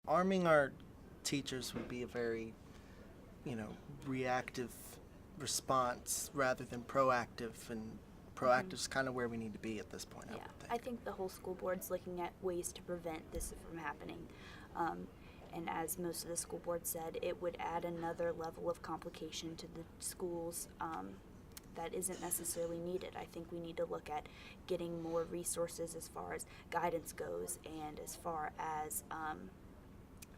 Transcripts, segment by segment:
Arming our teachers would be a very, reactive response rather than proactive, and proactive is kind of where we need to be at this point, I Yeah, would think. I think the whole school board's looking at ways to prevent this from happening. And as most of the school board said, it would add another level of complication to the schools that isn't necessarily needed. I think we need to look at getting more resources as far as guidance goes and as far as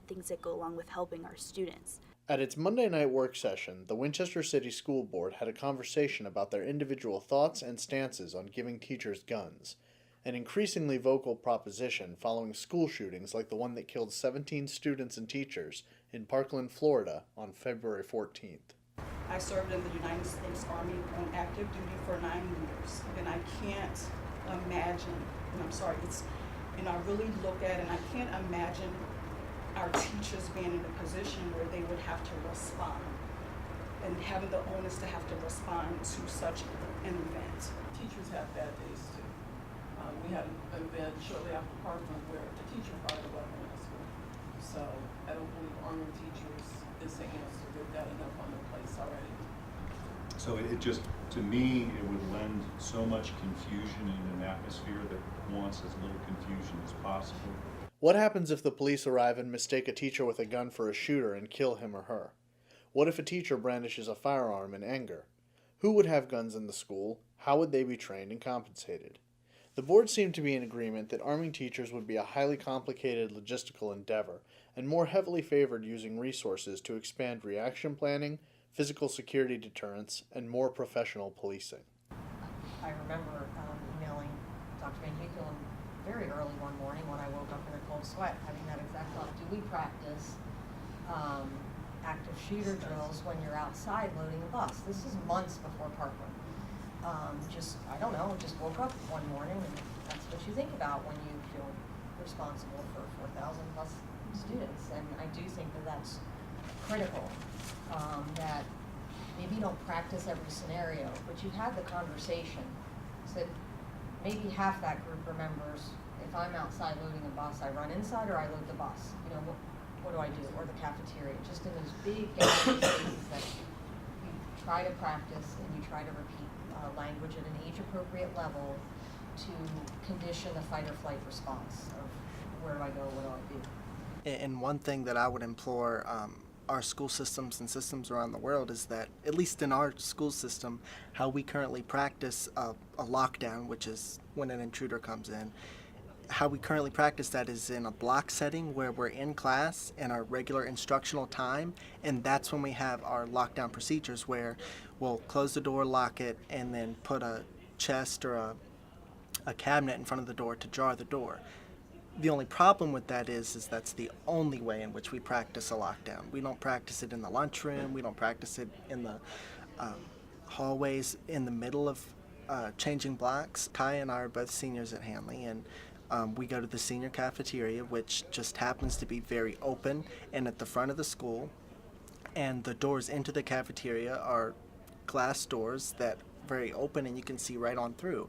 things that go along with helping our students. At its Monday night work session, the Winchester City School Board had a conversation about their individual thoughts and stances on giving teachers guns, an increasingly vocal proposition following school shootings like the one that killed 17 students and teachers in Parkland, Florida on February 14th. I served in the United States Army on active duty for 9 years, and I can't imagine, and I really look at it and I can't imagine our teachers being in a position where they would have to respond and having the onus to have to respond to such an event. Teachers have bad days too. We had an event shortly after Parkland where the teacher fired a weapon in the school. So I don't believe arming teachers is the answer. They've got enough on their place already. So it just, to me, it would lend so much confusion in an atmosphere that wants as little confusion as possible. What happens if the police arrive and mistake a teacher with a gun for a shooter and kill him or her? What if a teacher brandishes a firearm in anger? Who would have guns in the school? How would they be trained and compensated? The board seemed to be in agreement that arming teachers would be a highly complicated logistical endeavor and more heavily favored using resources to expand reaction planning, physical security deterrence, and more professional policing. I remember emailing Dr. Van Hukel very early one morning when I woke up in a cold sweat, having that exact thought. Do we practice active shooter drills when you're outside loading a bus? This is months before Parkland. I don't know, just woke up one morning and that's what you think about when you feel responsible for 4,000 plus students. And I do think that that's critical, that maybe you don't practice every scenario, but you have the conversation. So maybe half that group remembers, if I'm outside loading a bus, I run inside or I load the bus. What do I do? Or the cafeteria. Just in those big spaces that you try to practice and you try to repeat language at an age-appropriate level to condition the fight or flight response of where do I go, what do I do? And one thing that I would implore our school systems and systems around the world is that, at least in our school system, how we currently practice a lockdown, which is when an intruder comes in, how we currently practice that is in a block setting where we're in class in our regular instructional time, and that's when we have our lockdown procedures where we'll close the door, lock it, and then put a chest or a cabinet in front of the door to jar the door. The only problem with that is that's the only way in which we practice a lockdown. We don't practice it in the lunchroom. We don't practice it in the hallways in the middle of changing blocks. Kai and I are both seniors at Hanley, and we go to the senior cafeteria, which just happens to be very open and at the front of the school. And the doors into the cafeteria are glass doors that are very open and you can see right on through.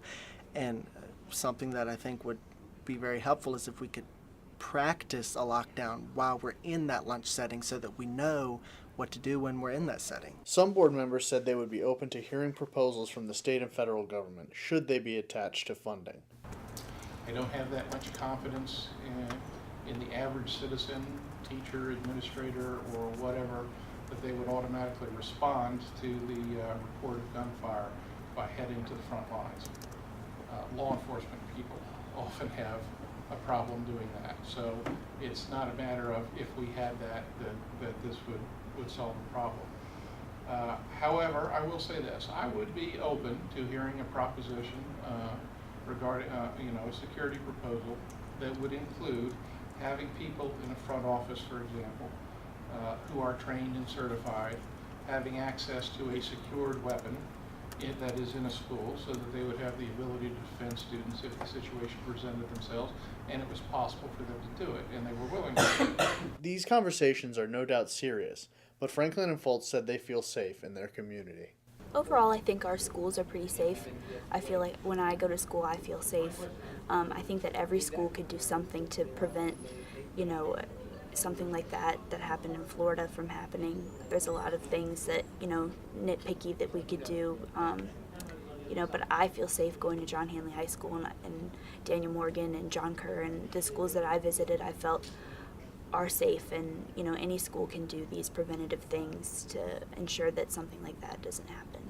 And something that I think would be very helpful is if we could practice a lockdown while we're in that lunch setting so that we know what to do when we're in that setting. Some board members said they would be open to hearing proposals from the state and federal government should they be attached to funding. I don't have that much confidence in the average citizen, teacher, administrator, or whatever, that they would automatically respond to the report of gunfire by heading to the front lines. Law enforcement people often have a problem doing that. So it's not a matter of if we had that this would solve the problem. However, I will say this, I would be open to hearing a proposition regarding a security proposal that would include having people in a front office, for example, who are trained and certified, having access to a secured weapon that is in a school so that they would have the ability to defend students if the situation presented themselves and it was possible for them to do it and they were willing to. These conversations are no doubt serious, but Franklin and Fultz said they feel safe in their community. Overall, I think our schools are pretty safe. I feel like when I go to school, I feel safe. I think that every school could do something to prevent, something like that happened in Florida from happening. There's a lot of things that, nitpicky that we could do, but I feel safe going to John Hanley High School and Daniel Morgan and John Kerr and the schools that I visited, I felt are safe, and, any school can do these preventative things to ensure that something like that doesn't happen.